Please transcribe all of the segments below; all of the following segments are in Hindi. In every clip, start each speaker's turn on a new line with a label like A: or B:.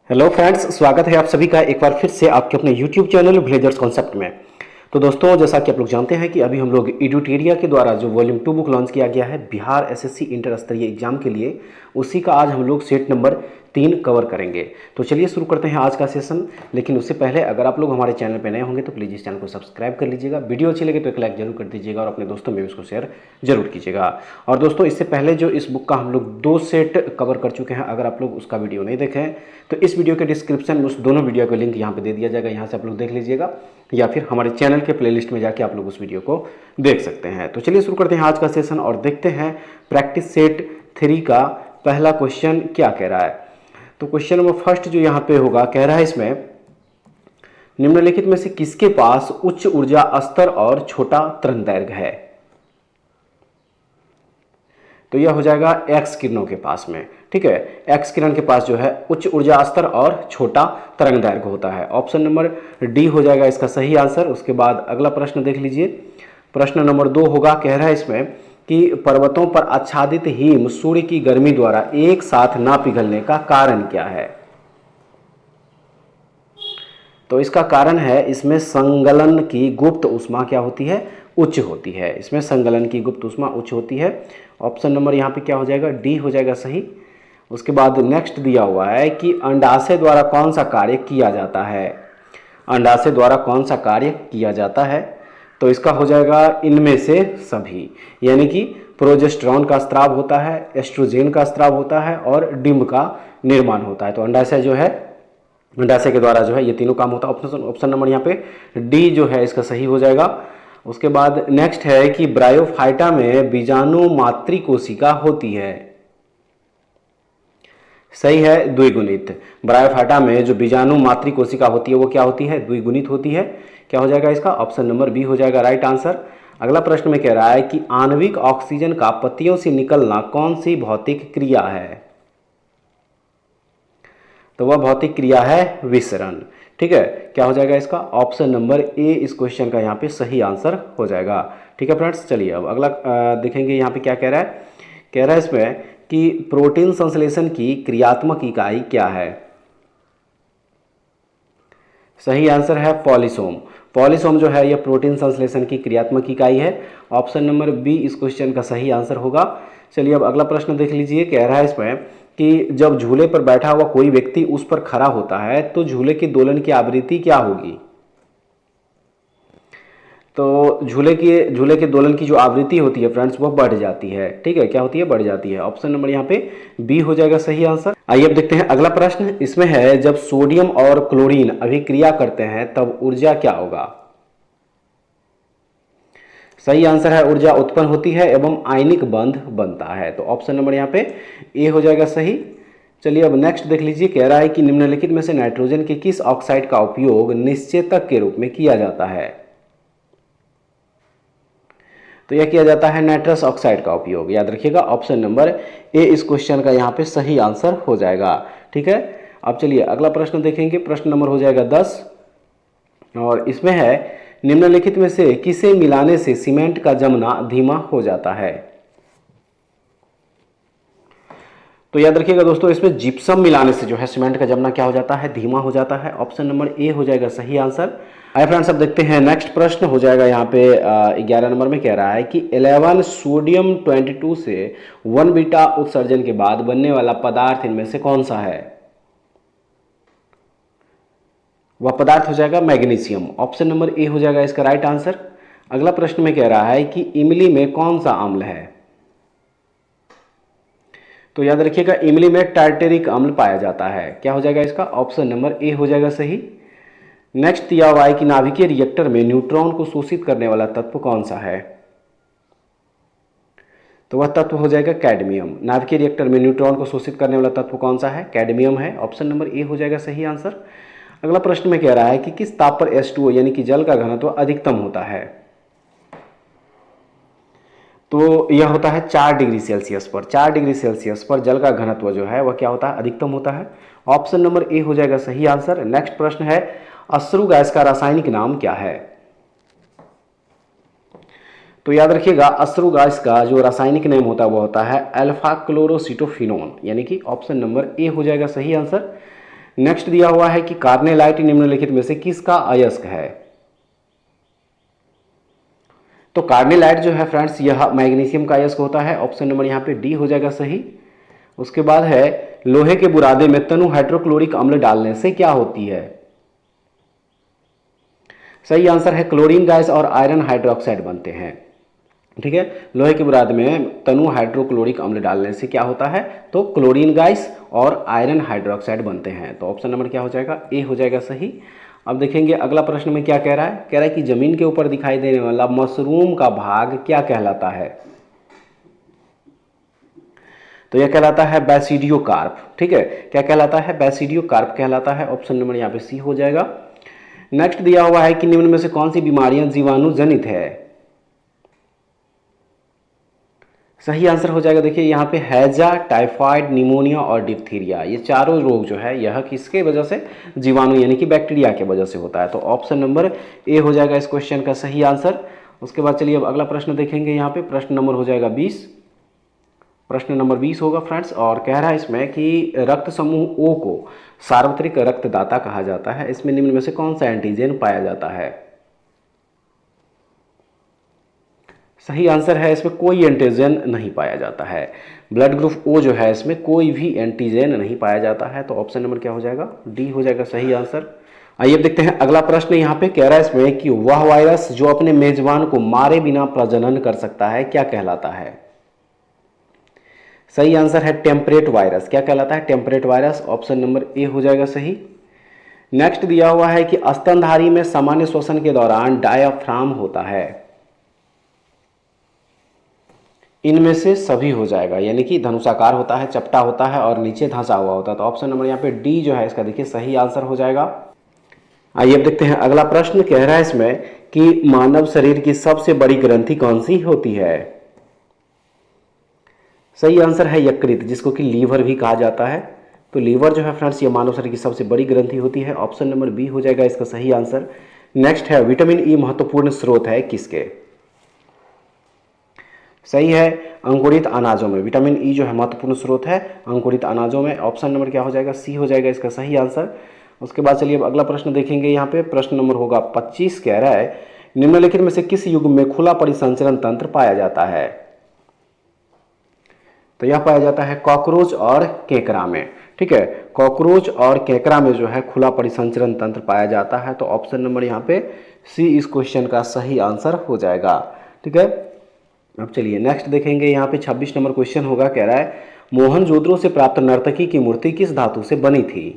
A: हेलो फ्रेंड्स, स्वागत है आप सभी का एक बार फिर से आपके अपने यूट्यूब चैनल विलेजर्स कॉन्सेप्ट में। तो दोस्तों, जैसा कि आप लोग जानते हैं कि अभी हम लोग एडुटेरिया के द्वारा जो वॉल्यूम 2 बुक लॉन्च किया गया है बिहार एसएससी इंटर स्तरीय एग्जाम के लिए, उसी का आज हम लोग सेट नंबर 3 कवर करेंगे। तो चलिए शुरू करते हैं आज का सेशन। लेकिन उससे पहले अगर आप लोग हमारे चैनल पर नए होंगे तो प्लीज़ इस चैनल को सब्सक्राइब कर लीजिएगा। वीडियो अच्छी लगे तो एक लाइक जरूर कर दीजिएगा और अपने दोस्तों में भी उसको शेयर जरूर कीजिएगा। और दोस्तों, इससे पहले जो इस बुक का हम लोग 2 सेट कवर कर चुके हैं, अगर आप लोग उसका वीडियो नहीं देखें तो इस वीडियो के डिस्क्रिप्शन में उस दोनों वीडियो का लिंक यहाँ पे दे दिया जाएगा, यहाँ से आप लोग देख लीजिएगा, या फिर हमारे चैनल के प्लेलिस्ट में जाके आप लोग उस वीडियो को देख सकते हैं। तो चलिए शुरू करते हैं आज का सेशन और देखते हैं प्रैक्टिस सेट 3 का पहला क्वेश्चन क्या कह रहा है। तो क्वेश्चन नंबर फर्स्ट जो यहाँ पे होगा, कह रहा है इसमें निम्नलिखित में से किसके पास उच्च ऊर्जा स्तर और छोटा तरंगदैर्घ्य है। तो यह हो जाएगा एक्स किरणों के पास में। ठीक है, एक्स किरण के पास जो है उच्च ऊर्जा स्तर और छोटा तरंगदैर्घ्य होता है। ऑप्शन नंबर डी हो जाएगा इसका सही आंसर। उसके बाद अगला प्रश्न देख लीजिए। प्रश्न नंबर 2 होगा, कह रहा है इसमें कि पर्वतों पर आच्छादित हिम सूर्य की गर्मी द्वारा एक साथ ना पिघलने का कारण क्या है। तो इसका कारण है, इसमें संगलन की गुप्त ऊष्मा क्या होती है, उच्च होती है। इसमें संगलन की गुप्त ऊष्मा उच्च होती है। ऑप्शन नंबर यहाँ पे क्या हो जाएगा, डी हो जाएगा सही। उसके बाद नेक्स्ट दिया हुआ है कि अंडाशय द्वारा कौन सा कार्य किया जाता है। अंडाशय द्वारा कौन सा कार्य किया जाता है, तो इसका हो जाएगा इनमें से सभी, यानी कि प्रोजेस्टेरॉन का स्राव होता है, एस्ट्रोजेन का स्राव होता है और डिम्ब का निर्माण होता है। तो अंडाशय जो है, अंडाशय के द्वारा जो है ये तीनों काम होता है। ऑप्शन नंबर यहाँ पे डी जो है इसका सही हो जाएगा। उसके बाद नेक्स्ट है कि ब्रायोफाइटा में बीजाणु मातृ कोशिका होती है। सही है, द्विगुणित। ब्रायोफाइटा में जो बीजाणु मातृ कोशिका होती है वो क्या होती है, द्विगुणित होती है। क्या हो जाएगा इसका, ऑप्शन नंबर बी हो जाएगा राइट आंसर। अगला प्रश्न में कह रहा है कि आणविक ऑक्सीजन का पत्तियों से निकलना कौन सी भौतिक क्रिया है। तो वह भौतिक क्रिया है विसरण। ठीक है, क्या हो जाएगा इसका, ऑप्शन नंबर ए इस क्वेश्चन का यहाँ पे सही आंसर हो जाएगा। ठीक है फ्रेंड्स, चलिए अब अगला देखेंगे यहाँ पे क्या कह रहा है। कह रहा है इसमें कि प्रोटीन संश्लेषण की क्रियात्मक इकाई क्या है। सही आंसर है पॉलीसोम। पॉलीसोम जो है यह प्रोटीन संश्लेषण की क्रियात्मक इकाई है। ऑप्शन नंबर बी इस क्वेश्चन का सही आंसर होगा। चलिए अब अगला प्रश्न देख लीजिए। कह रहा है इसमें कि जब झूले पर बैठा हुआ कोई व्यक्ति उस पर खड़ा होता है तो झूले के दोलन की आवृत्ति क्या होगी। तो झूले के दोलन की जो आवृत्ति होती है फ्रेंड्स वो बढ़ जाती है। ठीक है, क्या होती है, बढ़ जाती है। ऑप्शन नंबर यहाँ पे बी हो जाएगा सही आंसर। आइए अब देखते हैं अगला प्रश्न। इसमें है जब सोडियम और क्लोरीन अभिक्रिया करते हैं तब ऊर्जा क्या होगा। सही आंसर है, ऊर्जा उत्पन्न होती है एवं आयनिक बंध बनता है। तो ऑप्शन नंबर यहाँ पे ए हो जाएगा सही। चलिए अब नेक्स्ट देख लीजिए। कह रहा है कि निम्नलिखित में से नाइट्रोजन के किस ऑक्साइड का उपयोग निश्चेतक के रूप में किया जाता है। तो यह किया जाता है नाइट्रस ऑक्साइड का उपयोग। याद रखिएगा, ऑप्शन नंबर ए इस क्वेश्चन का यहाँ पे सही आंसर हो जाएगा। ठीक है, अब चलिए अगला प्रश्न देखेंगे। प्रश्न नंबर हो जाएगा 10 और इसमें है निम्नलिखित में से किसे मिलाने से सीमेंट का जमना धीमा हो जाता है। तो याद रखिएगा दोस्तों, इसमें जिप्सम मिलाने से जो है सीमेंट का जमना क्या हो जाता है, धीमा हो जाता है। ऑप्शन नंबर ए हो जाएगा सही आंसर। आइए फ्रेंड्स अब देखते हैं नेक्स्ट प्रश्न हो जाएगा यहाँ पे 11 नंबर में। कह रहा है कि 11 सोडियम 22 से 1 बीटा उत्सर्जन के बाद बनने वाला पदार्थ इनमें से कौन सा है। वह पदार्थ हो जाएगा मैग्नीशियम। ऑप्शन नंबर ए हो जाएगा इसका राइट आंसर। अगला प्रश्न में कह रहा है कि इमली में कौन सा अम्ल है। तो याद रखिएगा, इमली में टार्टेरिक अम्ल पाया जाता है। क्या हो जाएगा इसका, ऑप्शन नंबर ए हो जाएगा सही। नेक्स्ट दिया हुआ है कि नाभिकीय रिएक्टर में न्यूट्रॉन को शोषित करने वाला तत्व कौन सा है। तो वह तत्व हो जाएगा कैडमियम। नाभिकीय रिएक्टर में न्यूट्रॉन को शोषित करने वाला तत्व कौन सा है, कैडमियम है। ऑप्शन नंबर ए हो जाएगा सही आंसर। अगला प्रश्न में कह रहा है कि किस ताप पर H2O यानी कि जल का घनत्व अधिकतम होता है। तो यह होता है 4 डिग्री सेल्सियस पर। 4 डिग्री सेल्सियस पर जल का घनत्व जो है वह क्या होता है, अधिकतम होता है। ऑप्शन नंबर ए हो जाएगा सही आंसर। नेक्स्ट प्रश्न है अश्रु गैस का रासायनिक नाम क्या है। तो याद रखिएगा, अश्रु गैस का जो रासायनिक नाम होता है वो होता है अल्फा क्लोरोसिटोफिनोन, यानी कि ऑप्शन नंबर ए हो जाएगा सही आंसर। नेक्स्ट दिया हुआ है कि कार्नेलाइट निम्नलिखित में से किसका अयस्क है। तो कार्नेलाइट जो है फ्रेंड्स यह मैग्नीशियम का अयस्क होता है, ऑप्शन नंबर यहाँ पे डी हो जाएगा सही। उसके बाद है लोहे के बुरादे में तनु हाइड्रोक्लोरिक अम्ल डालने से क्या होती है। सही आंसर है क्लोरीन गैस और आयरन हाइड्रोक्साइड बनते हैं। ठीक है, लोहे के बुरादे में तनु हाइड्रोक्लोरिक अम्ल डालने से क्या होता है, तो क्लोरीन गैस और आयरन हाइड्रोक्साइड बनते हैं। तो ऑप्शन नंबर क्या हो जाएगा, ए हो जाएगा सही। अब देखेंगे अगला प्रश्न में क्या कह रहा है। कह रहा है कि जमीन के ऊपर दिखाई देने वाला मशरूम का भाग क्या कहलाता है। तो यह कहलाता है बैसिडियोकार्प। ठीक है, क्या कहलाता है, बैसिडियोकार्प कहलाता है। ऑप्शन नंबर यहाँ पे सी हो जाएगा। नेक्स्ट दिया हुआ है कि निम्न में से कौन सी बीमारियां जीवाणु जनित है। सही आंसर हो जाएगा, देखिए यहाँ पे हैजा, टाइफाइड, निमोनिया और डिप्थीरिया, ये चारों रोग जो है यह किसके वजह से, जीवाणु यानी कि बैक्टीरिया के वजह से होता है। तो ऑप्शन नंबर ए हो जाएगा इस क्वेश्चन का सही आंसर। उसके बाद चलिए अब अगला प्रश्न देखेंगे। यहाँ पे प्रश्न नंबर हो जाएगा 20। प्रश्न नंबर 20 होगा फ्रेंड्स, और कह रहा है इसमें कि रक्त समूह ओ को सार्वत्रिक रक्तदाता कहा जाता है। इसमें निम्न में से कौन सा एंटीजन पाया जाता है। सही आंसर है, इसमें कोई एंटीजन नहीं पाया जाता है। ब्लड ग्रुप ओ जो है इसमें कोई भी एंटीजन नहीं पाया जाता है। तो ऑप्शन नंबर क्या हो जाएगा, डी हो जाएगा सही आंसर। आइए देखते हैं अगला प्रश्न। यहाँ पे कह रहा है इसमें कि वह वायरस जो अपने मेजबान को मारे बिना प्रजनन कर सकता है क्या कहलाता है। सही आंसर है टेम्परेट वायरस। क्या कहलाता है, temperate virus. Option number A हो जाएगा सही। नेक्स्ट दिया हुआ है कि स्तनधारी में सामान्य श्वसन के दौरान डायाफ्राम होता है। इनमें से सभी हो जाएगा, यानी कि धनुषाकार होता है, चपटा होता है और नीचे धंसा हुआ होता है। तो ऑप्शन नंबर यहाँ पे डी जो है इसका देखिए सही आंसर हो जाएगा। आइए अब देखते हैं अगला प्रश्न। कह रहा है इसमें कि मानव शरीर की सबसे बड़ी ग्रंथि कौन सी होती है। सही आंसर है यकृत, जिसको कि लीवर भी कहा जाता है। तो लीवर जो है फ्रेंड्स ये मानव शरीर की सबसे बड़ी ग्रंथि होती है। ऑप्शन नंबर बी हो जाएगा इसका सही आंसर। नेक्स्ट है विटामिन ई महत्वपूर्ण स्रोत है किसके। सही है, अंकुरित अनाजों में विटामिन ई जो है महत्वपूर्ण स्रोत है अंकुरित अनाजों में। ऑप्शन नंबर क्या हो जाएगा, सी हो जाएगा इसका सही आंसर। उसके बाद चलिए अब अगला प्रश्न देखेंगे। यहाँ पे प्रश्न नंबर होगा 25। कह रहा है निम्नलिखित में से किस युग में खुला परिसंचरण तंत्र पाया जाता है। तो यह पाया जाता है कॉकरोच और केकड़ा में। ठीक है, कॉकरोच और केकड़ा में जो है खुला परिसंचरण तंत्र पाया जाता है। तो ऑप्शन नंबर यहाँ पे सी इस क्वेश्चन का सही आंसर हो जाएगा। ठीक है, अब चलिए नेक्स्ट देखेंगे। यहाँ पे 26 नंबर क्वेश्चन होगा। कह रहा है मोहनजोदड़ो से प्राप्त नर्तकी की मूर्ति किस धातु से बनी थी।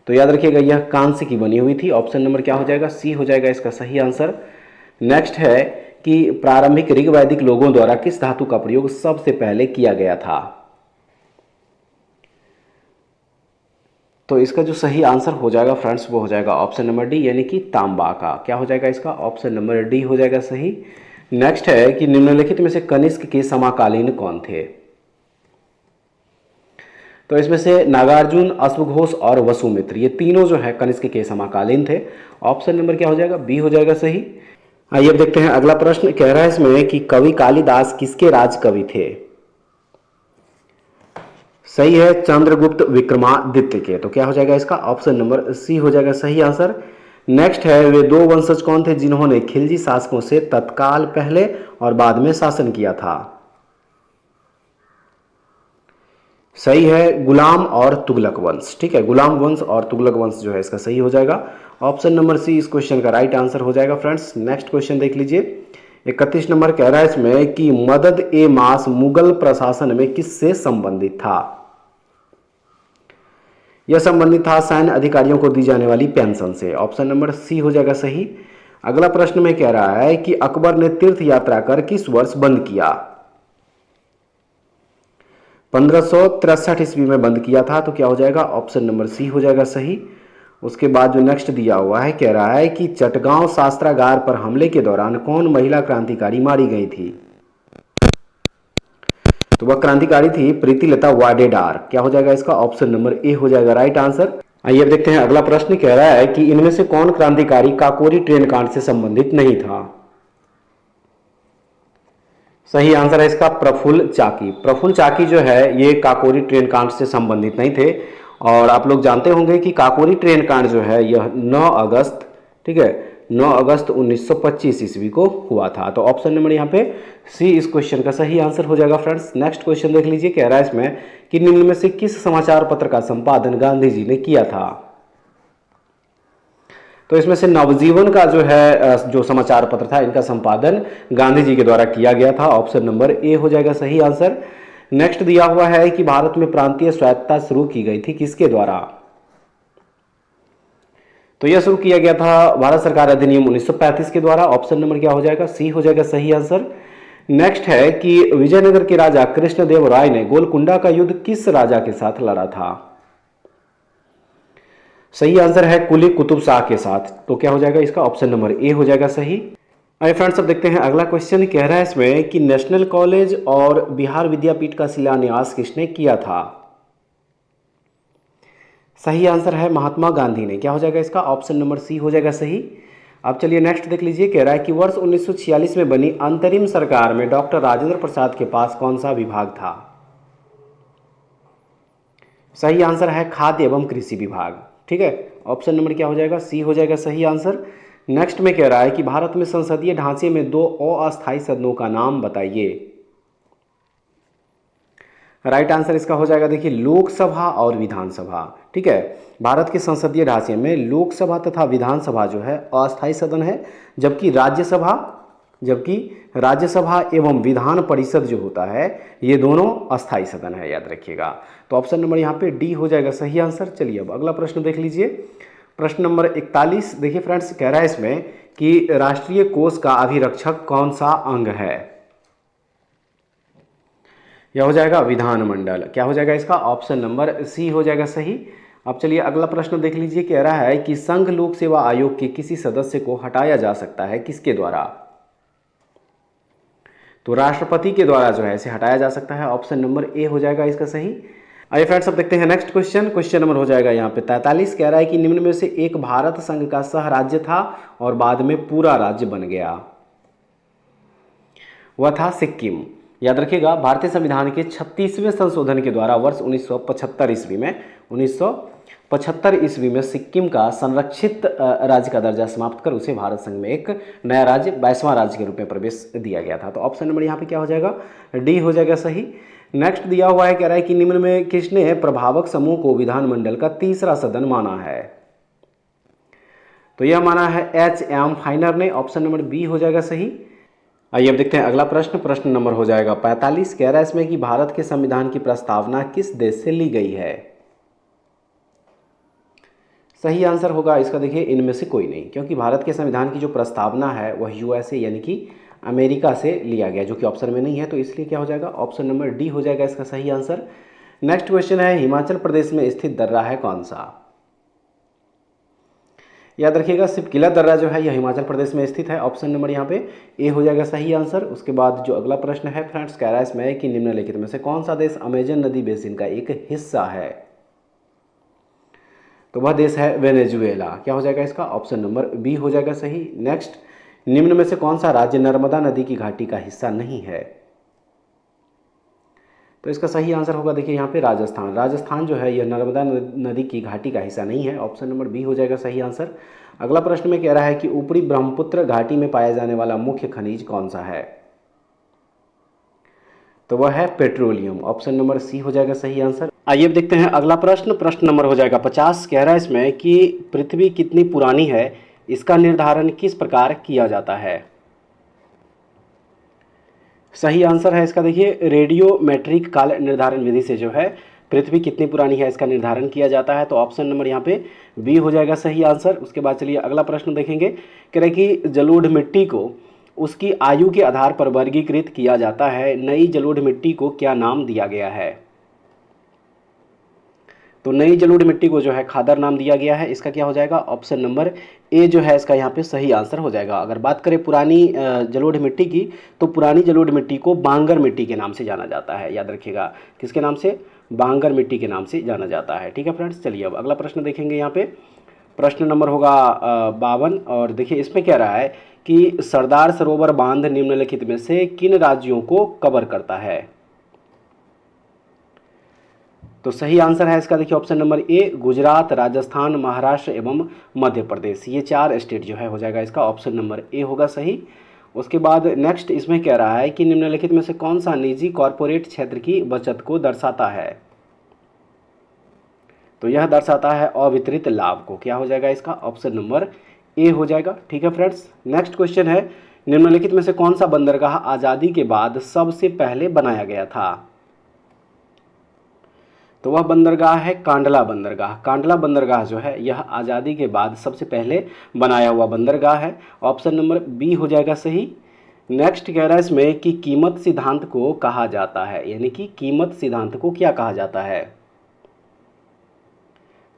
A: तो याद रखिएगा यह कांस्य की बनी हुई थी। ऑप्शन नंबर क्या हो जाएगा, सी हो जाएगा इसका सही आंसर। नेक्स्ट है कि प्रारंभिक ऋग वैदिक लोगों द्वारा किस धातु का प्रयोग सबसे पहले किया गया था। तो इसका जो सही आंसर हो जाएगा फ्रेंड्स वो हो जाएगा ऑप्शन नंबर डी, यानी कि तांबा का। क्या हो जाएगा इसका, ऑप्शन नंबर डी हो जाएगा सही। नेक्स्ट है कि निम्नलिखित में से कनिष्क के समकालीन कौन थे। तो इसमें से नागार्जुन, अश्वघोष और वसुमित्र ये तीनों जो है कनिष्क के समकालीन थे। ऑप्शन नंबर क्या हो जाएगा, बी हो जाएगा सही। आइए अब देखते हैं अगला प्रश्न। कह रहा है इसमें कि कवि कालिदास किसके राज कवि थे। सही है, चंद्रगुप्त विक्रमादित्य के। तो क्या हो जाएगा इसका, ऑप्शन नंबर सी हो जाएगा सही आंसर। नेक्स्ट है वे दो वंशज कौन थे जिन्होंने खिलजी शासकों से तत्काल पहले और बाद में शासन किया था। सही है, गुलाम और तुगलक वंश। ठीक है, गुलाम वंश और तुगलक वंश जो है इसका सही हो जाएगा। ऑप्शन नंबर सी इस क्वेश्चन का राइट आंसर हो जाएगा फ्रेंड्स। नेक्स्ट क्वेश्चन देख लीजिए। 31 नंबर कह रहा है इसमें कि मदद ए मास मुगल प्रशासन में किससे संबंधित था। यह संबंधित था सैन्य अधिकारियों को दी जाने वाली पेंशन से। ऑप्शन नंबर सी हो जाएगा सही। अगला प्रश्न में कह रहा है कि अकबर ने तीर्थ यात्रा कर किस वर्ष बंद किया। 1563 ईस्वी में बंद किया था। तो क्या हो जाएगा, ऑप्शन नंबर सी हो जाएगा सही। उसके बाद जो नेक्स्ट दिया हुआ है कह रहा है कि चटगांव शास्त्रागार पर हमले के दौरान कौन महिला क्रांतिकारी मारी गई थी। तो वह क्रांतिकारी थी प्रीतिलता वाडेदार। क्या हो जाएगा इसका, ऑप्शन नंबर ए हो जाएगा राइट आंसर। आइए अब देखते हैं अगला प्रश्न। कह रहा है कि इनमें से कौन क्रांतिकारी काकोरी ट्रेन कांड से संबंधित नहीं था। सही आंसर है इसका प्रफुल्ल चाकी। प्रफुल्ल चाकी जो है ये काकोरी ट्रेन कांड से संबंधित नहीं थे। और आप लोग जानते होंगे कि काकोरी ट्रेन कांड जो है यह 9 अगस्त, ठीक है, 9 अगस्त 1925 ईस्वी को हुआ था। तो ऑप्शन नंबर यहाँ पे सी इस क्वेश्चन का सही आंसर हो जाएगा। फ्रेंड्स नेक्स्ट क्वेश्चन देख लीजिए, कह रहा है इसमें कि निम्न में से किस समाचार पत्र का संपादन गांधी जी ने किया था। तो इसमें से नवजीवन का जो है जो समाचार पत्र था इनका संपादन गांधी जी के द्वारा किया गया था। ऑप्शन नंबर ए हो जाएगा सही आंसर। नेक्स्ट दिया हुआ है कि भारत में प्रांतीय स्वायत्तता शुरू की गई थी किसके द्वारा। तो यह शुरू किया गया था भारत सरकार अधिनियम 1935 के द्वारा। ऑप्शन नंबर क्या हो जाएगा, सी हो जाएगा सही आंसर। नेक्स्ट है कि विजयनगर के राजा कृष्णदेव राय ने गोलकुंडा का युद्ध किस राजा के साथ लड़ा था। सही आंसर है कुली कुतुब शाह के साथ। तो क्या हो जाएगा इसका, ऑप्शन नंबर ए हो जाएगा सही। आइए फ्रेंड्स अब देखते हैं अगला क्वेश्चन, कह रहा है इसमें कि नेशनल कॉलेज और बिहार विद्यापीठ का शिलान्यास किसने किया था। सही आंसर है महात्मा गांधी ने। क्या हो जाएगा इसका, ऑप्शन नंबर सी हो जाएगा सही। अब चलिए नेक्स्ट देख लीजिए, कह रहा है कि वर्ष 1946 में बनी अंतरिम सरकार में डॉक्टर राजेंद्र प्रसाद के पास कौन सा विभाग था। सही आंसर है खाद्य एवं कृषि विभाग, ठीक है। ऑप्शन नंबर क्या हो जाएगा, सी हो जाएगा सही आंसर। नेक्स्ट में कह रहा है कि भारत में संसदीय ढांचे में 2 अस्थायी सदनों का नाम बताइए। राइट आंसर इसका हो जाएगा देखिए लोकसभा और विधानसभा, ठीक है। भारत के संसदीय ढांचे में लोकसभा तथा विधानसभा जो है अस्थायी सदन है, जबकि राज्यसभा एवं विधान परिषद जो होता है ये दोनों अस्थायी सदन है, याद रखिएगा। तो ऑप्शन नंबर यहाँ पे डी हो जाएगा सही आंसर। चलिए अब अगला प्रश्न देख लीजिए, प्रश्न नंबर 41। देखिए फ्रेंड्स कह रहा है इसमें कि राष्ट्रीय कोष का अभिरक्षक कौन सा अंग है। यह हो जाएगा विधानमंडल। क्या हो जाएगा इसका, ऑप्शन नंबर सी हो जाएगा सही। अब चलिए अगला प्रश्न देख लीजिए, कह रहा है कि संघ लोक सेवा आयोग के किसी सदस्य को हटाया जा सकता है किसके द्वारा। तो राष्ट्रपति के द्वारा जो है इसे हटाया जा सकता है। ऑप्शन नंबर ए हो जाएगा इसका सही। आइए फ्रेंड्स अब देखते हैं नेक्स्ट क्वेश्चन। क्वेश्चन नंबर हो जाएगा यहाँ पे 43। कह रहा है कि निम्न में से एक भारत संघ का सह राज्य था और बाद में पूरा राज्य बन गया, वह था सिक्किम। याद रखिएगा भारतीय संविधान के 36वें संशोधन के द्वारा वर्ष 1975 ईस्वी में सिक्किम का संरक्षित राज्य का दर्जा समाप्त कर उसे भारत संघ में एक नया राज्य 22वां राज्य के रूप में प्रवेश दिया गया था। तो ऑप्शन नंबर यहाँ पे क्या हो जाएगा, डी हो जाएगा सही। नेक्स्ट दिया हुआ है, कह रहा है कि निम्न में किसने प्रभावक समूह को विधानमंडल का तीसरा सदन माना है। तो यह माना है एच.एम. फाइनर ने। ऑप्शन नंबर बी हो जाएगा सही। आइए अब देखते हैं अगला प्रश्न। प्रश्न नंबर हो जाएगा 45। कह रहा है इसमें कि भारत के संविधान की प्रस्तावना किस देश से ली गई है। सही आंसर होगा इसका देखिए इनमें से कोई नहीं, क्योंकि भारत के संविधान की जो प्रस्तावना है वह यूएसए यानी कि अमेरिका से लिया गया, जो कि ऑप्शन में नहीं है। तो इसलिए क्या हो जाएगा, ऑप्शन नंबर डी हो जाएगा इसका सही आंसर। नेक्स्ट क्वेश्चन है हिमाचल प्रदेश में स्थित दर्रा है कौन सा। याद रखिएगा सिपकिला दर्रा जो है यह हिमाचल प्रदेश में स्थित है। ऑप्शन नंबर यहाँ पे ए हो जाएगा सही आंसर। उसके बाद जो अगला प्रश्न है फ्रेंड्स, कह रहा है इसमें कि निम्नलिखित में से कौन सा देश अमेजन नदी बेसिन का एक हिस्सा है। तो वह देश है वेनेजुएला। क्या हो जाएगा इसका, ऑप्शन नंबर बी हो जाएगा सही। नेक्स्ट, निम्न में से कौन सा राज्य नर्मदा नदी की घाटी का हिस्सा नहीं है। तो इसका सही आंसर होगा देखिए यहाँ पे राजस्थान। राजस्थान जो है यह नर्मदा नदी की घाटी का हिस्सा नहीं है। ऑप्शन नंबर बी हो जाएगा सही आंसर। अगला प्रश्न में कह रहा है कि ऊपरी ब्रह्मपुत्र घाटी में पाया जाने वाला मुख्य खनिज कौन सा है। तो वह है पेट्रोलियम। ऑप्शन नंबर सी हो जाएगा सही आंसर। आइए अब देखते हैं अगला प्रश्न। प्रश्न नंबर हो जाएगा 50। कह रहा है इसमें कि पृथ्वी कितनी पुरानी है, इसका निर्धारण किस प्रकार किया जाता है। सही आंसर है इसका देखिए रेडियोमेट्रिक काल निर्धारण विधि से जो है पृथ्वी कितनी पुरानी है इसका निर्धारण किया जाता है। तो ऑप्शन नंबर यहाँ पे बी हो जाएगा सही आंसर। उसके बाद चलिए अगला प्रश्न देखेंगे। कह रहे कि जलोढ़ मिट्टी को उसकी आयु के आधार पर वर्गीकृत किया जाता है। नई जलोढ़ मिट्टी को क्या नाम दिया गया है। तो नई जलोढ़ मिट्टी को जो है खादर नाम दिया गया है। इसका क्या हो जाएगा, ऑप्शन नंबर ए जो है इसका यहाँ पे सही आंसर हो जाएगा। अगर बात करें पुरानी जलोढ़ मिट्टी की, तो पुरानी जलोढ़ मिट्टी को बांगर मिट्टी के नाम से जाना जाता है। याद रखिएगा किसके नाम से, बांगर मिट्टी के नाम से जाना जाता है। ठीक है फ्रेंड्स, चलिए अब अगला प्रश्न देखेंगे। यहाँ पे प्रश्न नंबर होगा 52 और देखिए इसमें कह रहा है कि सरदार सरोवर बांध निम्नलिखित में से किन राज्यों को कवर करता है? तो सही आंसर है इसका देखिए option number A, Gujarat, Rajasthan, Maharashtra एवं मध्य प्रदेश। ये 4 स्टेट जो है हो जाएगा इसका, ऑप्शन नंबर ए होगा सही। उसके बाद नेक्स्ट इसमें कह रहा है कि निम्नलिखित में से कौन सा निजी कॉरपोरेट क्षेत्र की बचत को दर्शाता है? तो यह दर्शाता है अवितरित लाभ को। क्या हो जाएगा इसका? ऑप्शन नंबर ए हो जाएगा। ठीक है फ्रेंड्स, नेक्स्ट क्वेश्चन है, निम्नलिखित में से कौन सा बंदरगाह आज़ादी के बाद सबसे पहले बनाया गया था? तो वह बंदरगाह है कांडला बंदरगाह। कांडला बंदरगाह जो है यह आज़ादी के बाद सबसे पहले बनाया हुआ बंदरगाह है, ऑप्शन नंबर बी हो जाएगा सही। नेक्स्ट कह रहा है इसमें कि कीमत सिद्धांत को कहा जाता है, यानी कि कीमत सिद्धांत को क्या कहा जाता है?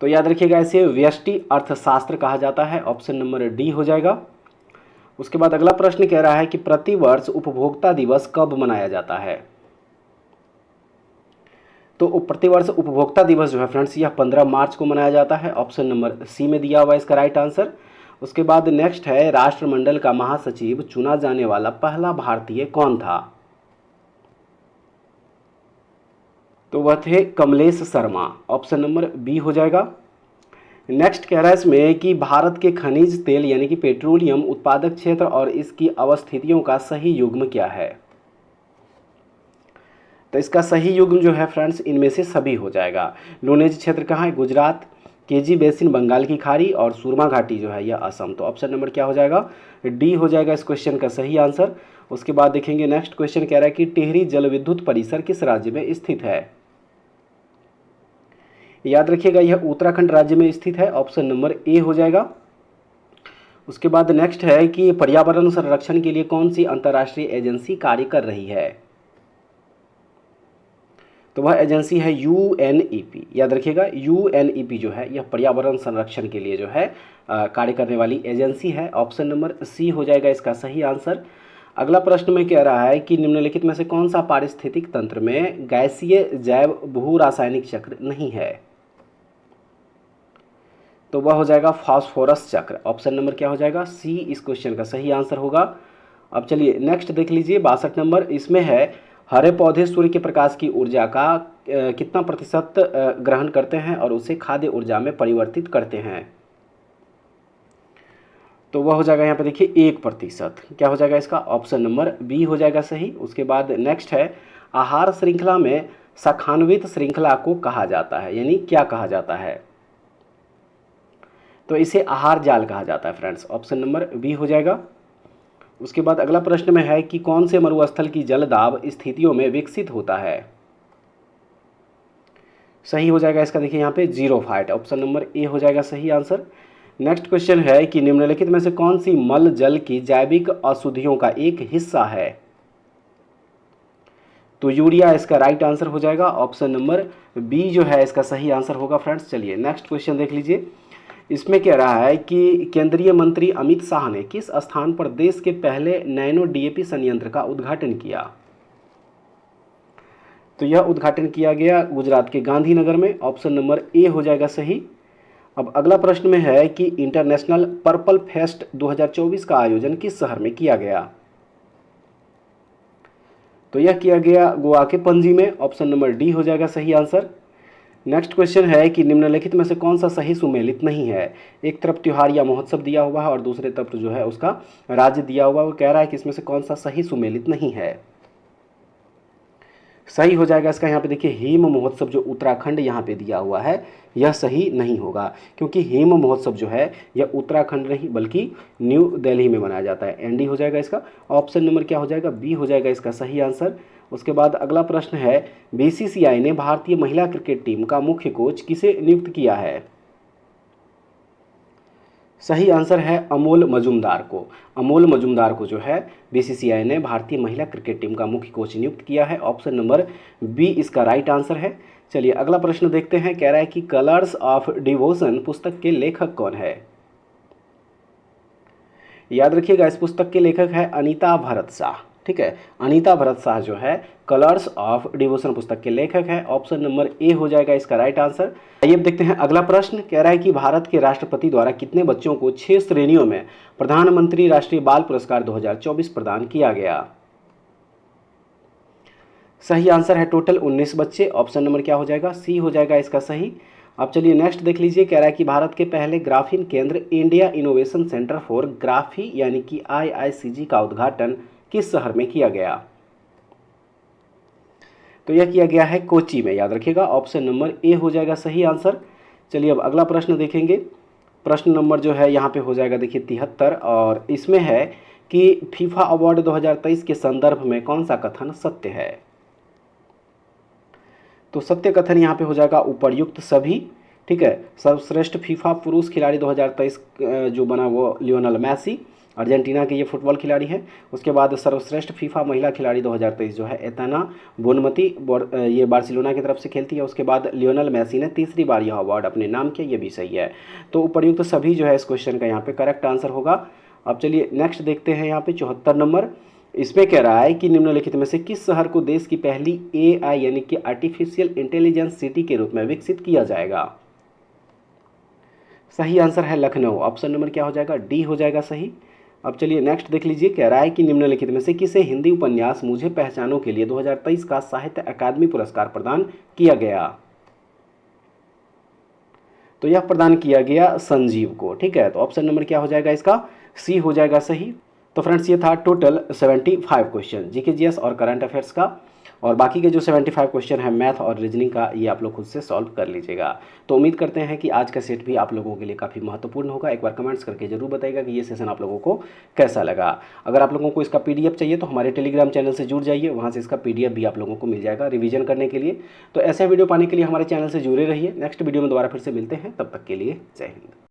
A: तो याद रखिएगा इसे व्यष्टि अर्थशास्त्र कहा जाता है, ऑप्शन नंबर डी हो जाएगा। उसके बाद अगला प्रश्न कह रहा है कि प्रतिवर्ष उपभोक्ता दिवस कब मनाया जाता है? तो प्रतिवर्ष उपभोक्ता दिवस जो है फ्रेंड्स यह 15 मार्च को मनाया जाता है, ऑप्शन नंबर सी में दिया हुआ इसका राइट आंसर। उसके बाद नेक्स्ट है, राष्ट्रमंडल का महासचिव चुना जाने वाला पहला भारतीय कौन था? तो वह थे Kamlesh Sharma, option number B हो जाएगा। नेक्स्ट कह रहा है इसमें कि भारत के खनिज तेल यानी कि पेट्रोलियम उत्पादक क्षेत्र और इसकी अवस्थितियों का सही युग्म क्या है? तो इसका सही युग्म जो है फ्रेंड्स इनमें से सभी हो जाएगा। लूनेज क्षेत्र कहाँ है? गुजरात, केजी बेसिन बंगाल की खाड़ी और सुरमा घाटी जो है यह असम। तो ऑप्शन नंबर क्या हो जाएगा? डी हो जाएगा इस क्वेश्चन का सही आंसर। उसके बाद देखेंगे नेक्स्ट क्वेश्चन कह रहा है कि टिहरी जल विद्युत परिसर किस राज्य में स्थित है? याद रखिएगा यह उत्तराखंड राज्य में स्थित है, ऑप्शन नंबर ए हो जाएगा। उसके बाद नेक्स्ट है कि पर्यावरण संरक्षण के लिए कौन सी अंतर्राष्ट्रीय एजेंसी कार्य कर रही है? तो वह एजेंसी है यूएनईपी। याद रखिएगा यूएनईपी जो है यह पर्यावरण संरक्षण के लिए जो है कार्य करने वाली एजेंसी है, ऑप्शन नंबर सी हो जाएगा इसका सही आंसर। अगला प्रश्न में कह रहा है कि निम्नलिखित में से कौन सा पारिस्थितिक तंत्र में गैसीय जैव भू रासायनिक चक्र नहीं है? तो वह हो जाएगा फास्फोरस चक्र, ऑप्शन नंबर क्या हो जाएगा? सी इस क्वेश्चन का सही आंसर होगा। अब चलिए नेक्स्ट देख लीजिए 62 नंबर, इसमें है हरे पौधे सूर्य के प्रकाश की ऊर्जा का कितना प्रतिशत ग्रहण करते हैं और उसे खाद्य ऊर्जा में परिवर्तित करते हैं? तो वह हो जाएगा यहाँ पे देखिए 1%। क्या हो जाएगा इसका? ऑप्शन नंबर बी हो जाएगा सही। उसके बाद नेक्स्ट है, आहार श्रृंखला में शाखान्वित श्रृंखला को कहा जाता है, यानी क्या कहा जाता है? तो इसे आहार जाल कहा जाता है फ्रेंड्स, ऑप्शन नंबर बी हो जाएगा। उसके बाद अगला प्रश्न में है कि कौन से मरुस्थल की जलदाब स्थितियों में विकसित होता है? सही हो जाएगा इसका देखिए यहाँ पे जीरोफाइट, ऑप्शन नंबर ए हो जाएगा सही आंसर। नेक्स्ट क्वेश्चन है कि निम्नलिखित में से कौन सी मल जल की जैविक अशुद्धियों का एक हिस्सा है? तो यूरिया इसका राइट आंसर हो जाएगा, ऑप्शन नंबर बी जो है इसका सही आंसर होगा फ्रेंड्स। चलिए नेक्स्ट क्वेश्चन देख लीजिए, इसमें कह रहा है कि केंद्रीय मंत्री अमित शाह ने किस स्थान पर देश के पहले नैनो डीएपी संयंत्र का उद्घाटन किया? तो यह उद्घाटन किया गया गुजरात के गांधीनगर में, ऑप्शन नंबर ए हो जाएगा सही। अब अगला प्रश्न में है कि इंटरनेशनल पर्पल फेस्ट 2024 का आयोजन किस शहर में किया गया? तो यह किया गया गोवा के पणजी में, ऑप्शन नंबर डी हो जाएगा सही आंसर। नेक्स्ट क्वेश्चन है कि निम्नलिखित में से कौन सा सही सुमेलित नहीं है? एक तरफ त्योहार या महोत्सव दिया हुआ है और दूसरे तरफ जो है उसका राज्य दिया हुआ है, वो कह रहा है कि इसमें से कौन सा सही सुमेलित नहीं है? सही हो जाएगा इसका यहाँ पे देखिए हेम महोत्सव जो उत्तराखंड यहाँ पे दिया हुआ है यह सही नहीं होगा, क्योंकि हेम महोत्सव जो है यह उत्तराखंड नहीं बल्कि न्यू दिल्ली में मनाया जाता है। एनडी हो जाएगा इसका, ऑप्शन नंबर क्या हो जाएगा? बी हो जाएगा इसका सही आंसर। उसके बाद अगला प्रश्न है, बीसीसीआई ने भारतीय महिला क्रिकेट टीम का मुख्य कोच किसे नियुक्त किया है? सही आंसर है अमोल मजुमदार को। अमोल मजुमदार को जो है बीसीसीआई ने भारतीय महिला क्रिकेट टीम का मुख्य कोच नियुक्त किया है, ऑप्शन नंबर बी इसका राइट आंसर है। चलिए अगला प्रश्न देखते हैं, कह रहा है कि कलर्स ऑफ डिवोशन पुस्तक के लेखक कौन है? याद रखिएगा इस पुस्तक के लेखक है अनीता भरत शाह। ठीक है। अनीता भरत शाह जो है कलर्स ऑफ डिवोशन पुस्तक के लेखक है। ऑप्शन नंबर ए हो जाएगा इसका राइट आंसर। आइए अब देखते हैं अगला प्रश्न। कह रहा है कि भारत के राष्ट्रपति द्वारा कितने बच्चों को 6 श्रेणियों में प्रधानमंत्री राष्ट्रीय बाल पुरस्कार 2024 प्रदान किया गया। सही आंसर है टोटल 19 बच्चे। ऑप्शन नंबर क्या हो जाएगा, सी हो जाएगा इसका सही। अब चलिए नेक्स्ट देख लीजिए। कह रहा है कि भारत के पहले ग्राफीन केंद्र India innovation centre for graphy यानी कि IICG का उद्घाटन किस शहर में किया गया। तो यह किया गया है कोच्चि में, याद रखिएगा। ऑप्शन नंबर ए हो जाएगा सही आंसर। चलिए अब अगला प्रश्न देखेंगे। प्रश्न नंबर जो है यहाँ पे हो जाएगा देखिए 73, और इसमें है कि फीफा अवार्ड 2023 के संदर्भ में कौन सा कथन सत्य है। तो सत्य कथन यहाँ पे हो जाएगा उपर्युक्त सभी। ठीक है। सर्वश्रेष्ठ फीफा पुरुष खिलाड़ी 2023 जो बना वो लियोनेल मेसी, अर्जेंटीना के ये फुटबॉल खिलाड़ी हैं। उसके बाद सर्वश्रेष्ठ फीफा महिला खिलाड़ी 2023 जो है एतना बोनमती, ये बार्सिलोना की तरफ से खेलती है। उसके बाद लियोनेल मेसी ने तीसरी बार यह अवार्ड अपने नाम किया, ये भी सही है। तो उपर्युक्त सभी जो है इस क्वेश्चन का यहाँ पे करेक्ट आंसर होगा। अब चलिए नेक्स्ट देखते हैं यहाँ पे 74 नंबर। इसमें कह रहा है कि निम्नलिखित में से किस शहर को देश की पहली AI यानी कि आर्टिफिशियल इंटेलिजेंस सिटी के रूप में विकसित किया जाएगा। सही आंसर है लखनऊ। ऑप्शन नंबर क्या हो जाएगा, डी हो जाएगा सही। अब चलिए नेक्स्ट देख लीजिए। कह रहा है कि निम्नलिखित में से किसे हिंदी उपन्यास मुझे पहचानो के लिए 2023 का साहित्य अकादमी पुरस्कार प्रदान किया गया। तो यह प्रदान किया गया संजीव को। ठीक है। तो ऑप्शन नंबर क्या हो जाएगा इसका, सी हो जाएगा सही। तो फ्रेंड्स ये था टोटल 75 क्वेश्चन जीके जीएस और करंट अफेयर्स का, और बाकी के जो 75 क्वेश्चन है मैथ और रीजनिंग का, ये आप लोग खुद से सॉल्व कर लीजिएगा। तो उम्मीद करते हैं कि आज का सेट भी आप लोगों के लिए काफ़ी महत्वपूर्ण होगा। एक बार कमेंट्स करके जरूर बताइएगा कि ये सेशन आप लोगों को कैसा लगा। अगर आप लोगों को इसका PDF चाहिए तो हमारे टेलीग्राम चैनल से जुड़ जाइए, वहाँ से इसका PDF भी आप लोगों को मिल जाएगा रिविजन करने के लिए। तो ऐसे वीडियो पाने के लिए हमारे चैनल से जुड़े रहिए। नेक्स्ट वीडियो में दोबारा फिर से मिलते हैं, तब तक के लिए जय हिंद।